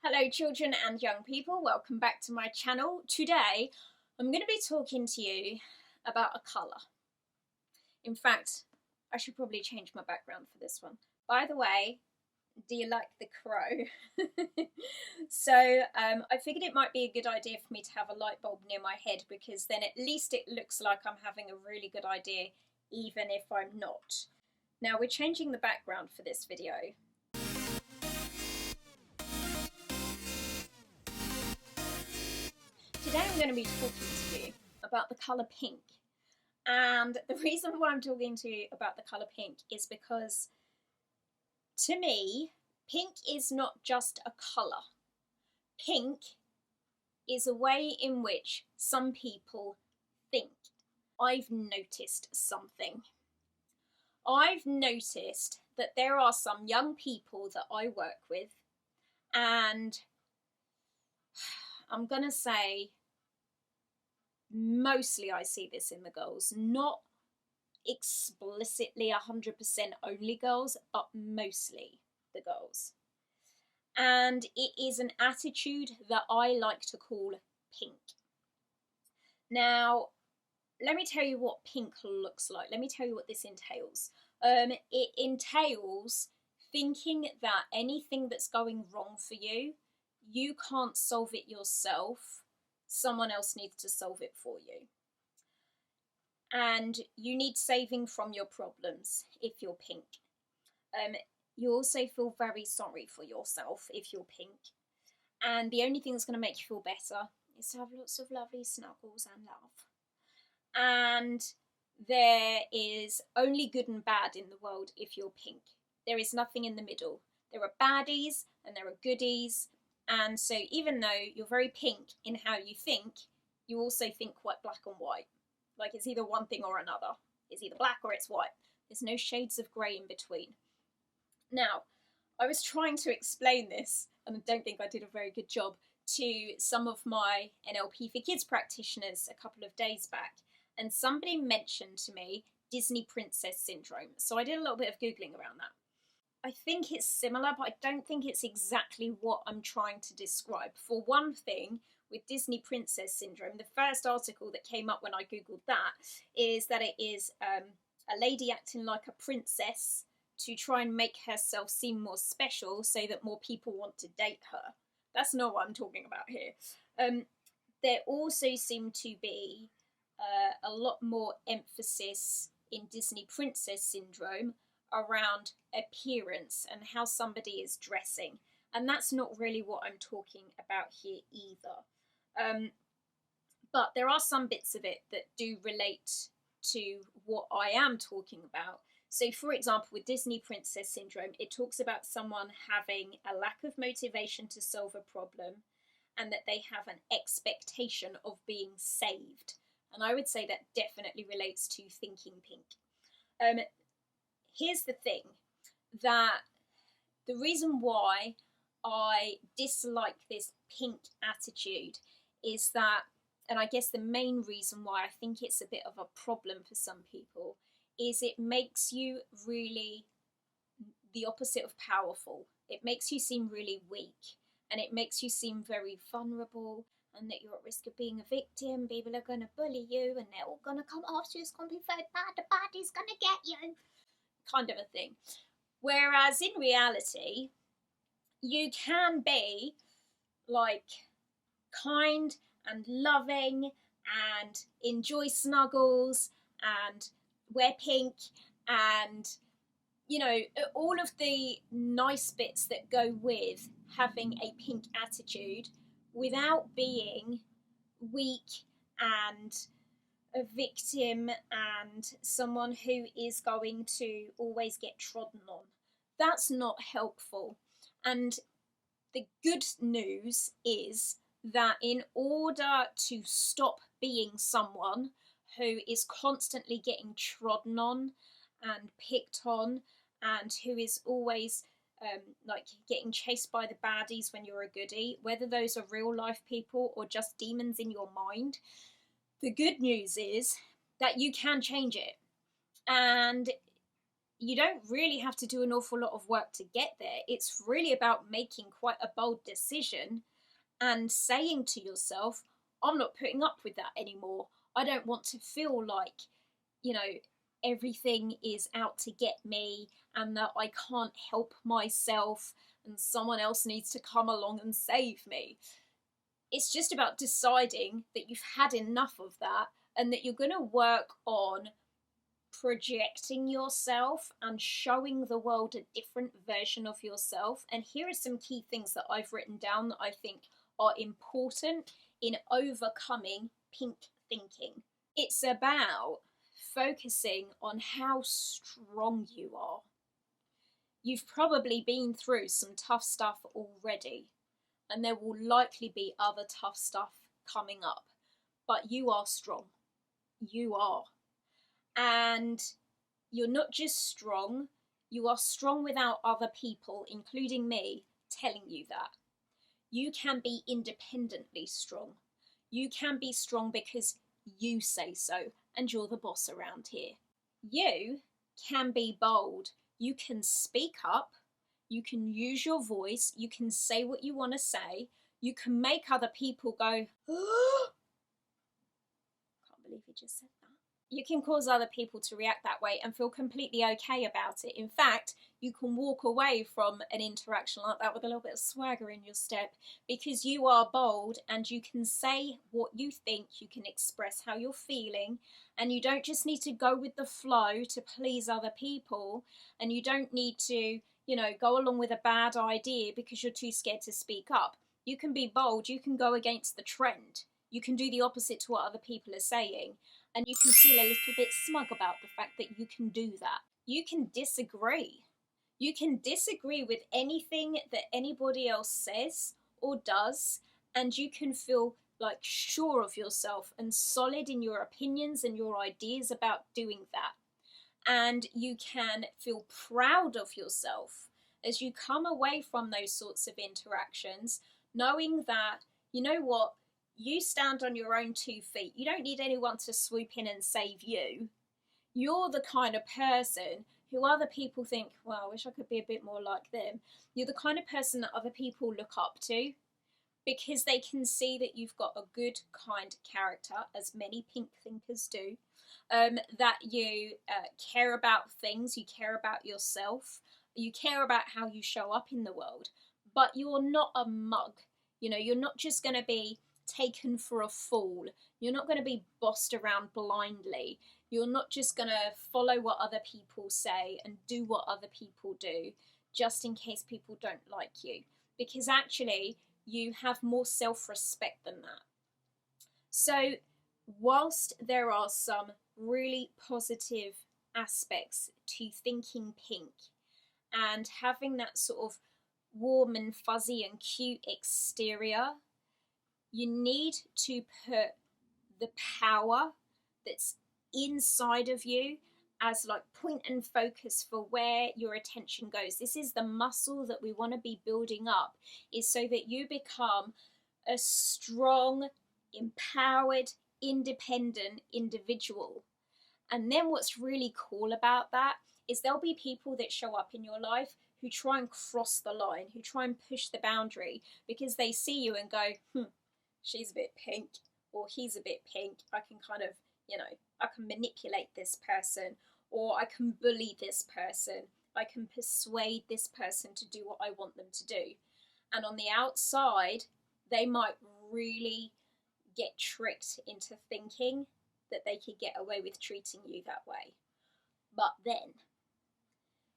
Hello children and young people, welcome back to my channel. Today I'm going to be talking to you about a colour. In fact, I should probably change my background for this one. By the way, do you like the crow? I figured it might be a good idea for me to have a light bulb near my head, because then at least it looks like I'm having a really good idea even if I'm not. Now we're changing the background for this video. Today I'm going to be talking to you about the colour pink. And the reason why I'm talking to you about the colour pink is because, to me, pink is not just a colour. Pink is a way in which some people think. I've noticed something. I've noticed that there are some young people that I work with, and I'm going to say mostly I see this in the girls, not explicitly 100% only girls, but mostly the girls. And it is an attitude that I like to call pink. Now, let me tell you what pink looks like. Let me tell you what this entails. It entails thinking that anything that's going wrong for you, you can't solve it yourself. Someone else needs to solve it for you. And you need saving from your problems if you're pink. You also feel very sorry for yourself if you're pink. And the only thing that's going to make you feel better is to have lots of lovely snuggles and love. And there is only good and bad in the world if you're pink. There is nothing in the middle. There are baddies and there are goodies. And so even though you're very pink in how you think, you also think quite black and white. Like it's either one thing or another. It's either black or it's white. There's no shades of grey in between. Now, I was trying to explain this, and I don't think I did a very good job, to some of my NLP for Kids practitioners a couple of days back. And somebody mentioned to me Disney Princess Syndrome. So I did a little bit of Googling around that. I think it's similar, but I don't think it's exactly what I'm trying to describe. For one thing, with Disney Princess Syndrome, the first article that came up when I googled that is that it is a lady acting like a princess to try and make herself seem more special so that more people want to date her. That's not what I'm talking about here. There also seemed to be a lot more emphasis in Disney Princess Syndrome around appearance and how somebody is dressing, and that's not really what I'm talking about here either. But there are some bits of it that do relate to what I am talking about. So for example, with Disney Princess Syndrome, it talks about someone having a lack of motivation to solve a problem and that they have an expectation of being saved. And I would say that definitely relates to thinking pink. Here's the thing, that the reason why I dislike this pink attitude is that, and I guess the main reason why I think it's a bit of a problem for some people, is it makes you really the opposite of powerful. It makes you seem really weak, and it makes you seem very vulnerable, and that you're at risk of being a victim. People are going to bully you, and they're all going to come after you. It's going to be very bad. The baddie's going to get you. Kind of a thing. Whereas in reality, you can be like kind and loving and enjoy snuggles and wear pink and, you know, all of the nice bits that go with having a pink attitude without being weak and a victim and someone who is going to always get trodden on. That's not helpful. And the good news is that in order to stop being someone who is constantly getting trodden on and picked on and who is always like getting chased by the baddies when you're a goodie, whether those are real life people or just demons in your mind, the good news is that you can change it. And you don't really have to do an awful lot of work to get there. It's really about making quite a bold decision and saying to yourself, I'm not putting up with that anymore. I don't want to feel like, you know, everything is out to get me and that I can't help myself and someone else needs to come along and save me. It's just about deciding that you've had enough of that and that you're going to work on projecting yourself and showing the world a different version of yourself. And here are some key things that I've written down that I think are important in overcoming pink thinking. It's about focusing on how strong you are. You've probably been through some tough stuff already, and there will likely be other tough stuff coming up, but you are strong. You are. And you're not just strong, you are strong without other people, including me, telling you that. You can be independently strong. You can be strong because you say so, and you're the boss around here. You can be bold. You can speak up. You can use your voice. You can say what you want to say. You can make other people go, oh, can't believe you just said that. You can cause other people to react that way and feel completely okay about it. In fact, you can walk away from an interaction like that with a little bit of swagger in your step because you are bold and you can say what you think, you can express how you're feeling, and you don't just need to go with the flow to please other people, and you don't need to, go along with a bad idea because you're too scared to speak up. You can be bold, you can go against the trend, you can do the opposite to what other people are saying. And you can feel a little bit smug about the fact that you can do that. You can disagree. You can disagree with anything that anybody else says or does, and you can feel like sure of yourself and solid in your opinions and your ideas about doing that. And you can feel proud of yourself as you come away from those sorts of interactions, knowing that, you know what, you stand on your own 2 feet. You don't need anyone to swoop in and save you. You're the kind of person who other people think, well, I wish I could be a bit more like them. You're the kind of person that other people look up to because they can see that you've got a good, kind character, as many pink thinkers do, that you care about things, you care about yourself, you care about how you show up in the world, but you're not a mug. You're not just going to be taken for a fool. You're not going to be bossed around blindly. You're not just going to follow what other people say and do what other people do just in case people don't like you, because actually you have more self-respect than that. So whilst there are some really positive aspects to thinking pink and having that sort of warm and fuzzy and cute exterior, you need to put the power that's inside of you as like point and focus for where your attention goes. This is the muscle that we want to be building up, is so that you become a strong, empowered, independent individual. And then what's really cool about that is there'll be people that show up in your life who try and cross the line, who try and push the boundary because they see you and go, she's a bit pink, or he's a bit pink. I can kind of, I can manipulate this person, or I can bully this person. I can persuade this person to do what I want them to do. And on the outside, they might really get tricked into thinking that they could get away with treating you that way. But then,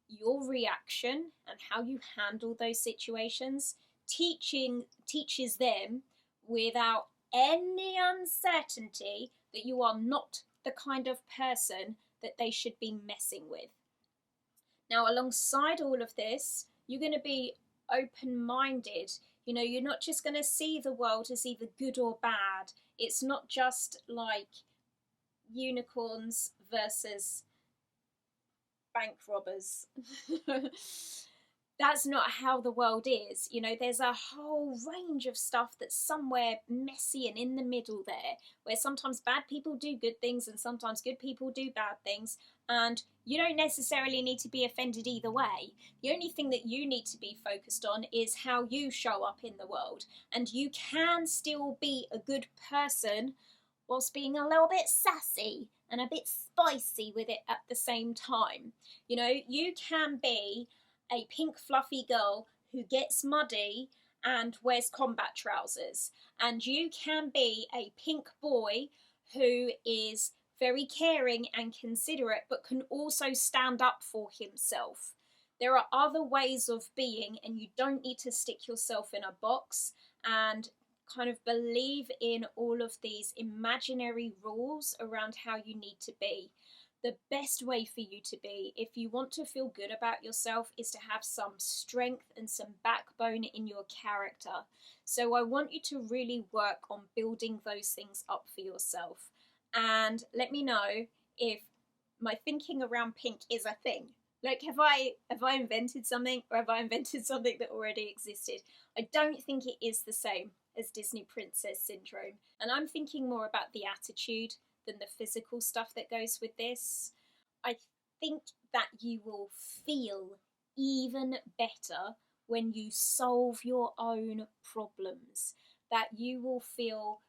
your reaction and how you handle those situations teaches them without any uncertainty that you are not the kind of person that they should be messing with. Now, alongside all of this, you're going to be open-minded. You're not just going to see the world as either good or bad. It's not just like unicorns versus bank robbers. That's not how the world is. There's a whole range of stuff that's somewhere messy and in the middle there, where sometimes bad people do good things and sometimes good people do bad things, And you don't necessarily need to be offended either way. The only thing that you need to be focused on is how you show up in the world. And you can still be a good person whilst being a little bit sassy and a bit spicy with it at the same time. You know, you can be a pink fluffy girl who gets muddy and wears combat trousers. And you can be a pink boy who is very caring and considerate, but can also stand up for himself. There are other ways of being, and you don't need to stick yourself in a box and kind of believe in all of these imaginary rules around how you need to be. The best way for you to be, if you want to feel good about yourself, is to have some strength and some backbone in your character. So I want you to really work on building those things up for yourself. And let me know if my thinking around pink is a thing. Like, have I invented something, or have I invented something that already existed? I don't think it is the same as Disney Princess Syndrome. And I'm thinking more about the attitude than the physical stuff that goes with this. I think that you will feel even better when you solve your own problems. That you will feel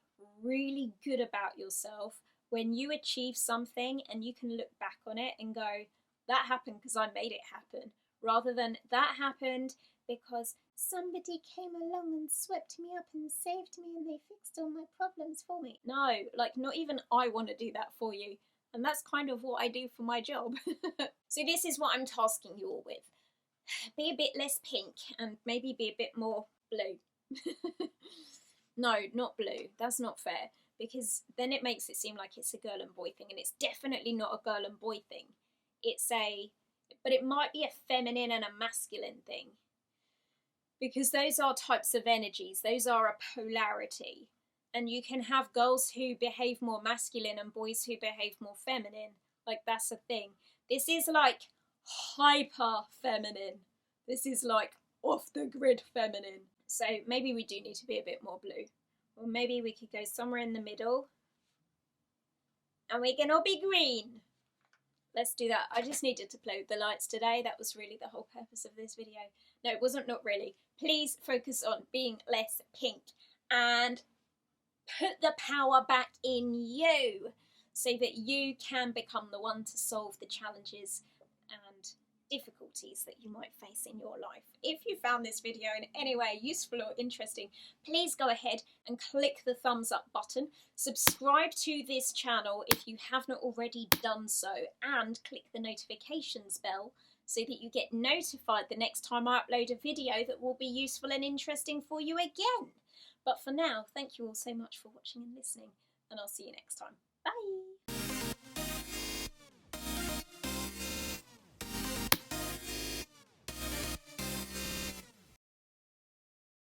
really good about yourself when you achieve something and you can look back on it and go, that happened because I made it happen, rather than that happened because somebody came along and swept me up and saved me and they fixed all my problems for me. No, like, not even I want to do that for you. And that's kind of what I do for my job. So this is what I'm tasking you all with. Be a bit less pink and maybe be a bit more blue. No, not blue. That's not fair. Because then it makes it seem like it's a girl and boy thing, and it's definitely not a girl and boy thing. But it might be a feminine and a masculine thing. Because those are types of energies, those are a polarity. And you can have girls who behave more masculine and boys who behave more feminine. Like, that's a thing. This is like hyper feminine. This is like off the grid feminine. So maybe we do need to be a bit more blue. Or maybe we could go somewhere in the middle. And we can all be green. Let's do that. I just needed to play with the lights today. That was really the whole purpose of this video. No, it wasn't, not really. Please focus on being less pink and put the power back in you so that you can become the one to solve the challenges and difficulties that you might face in your life. If you found this video in any way useful or interesting, please go ahead and click the thumbs up button, subscribe to this channel if you have not already done so, and click the notifications bell so that you get notified the next time I upload a video that will be useful and interesting for you again. But for now, thank you all so much for watching and listening, and I'll see you next time.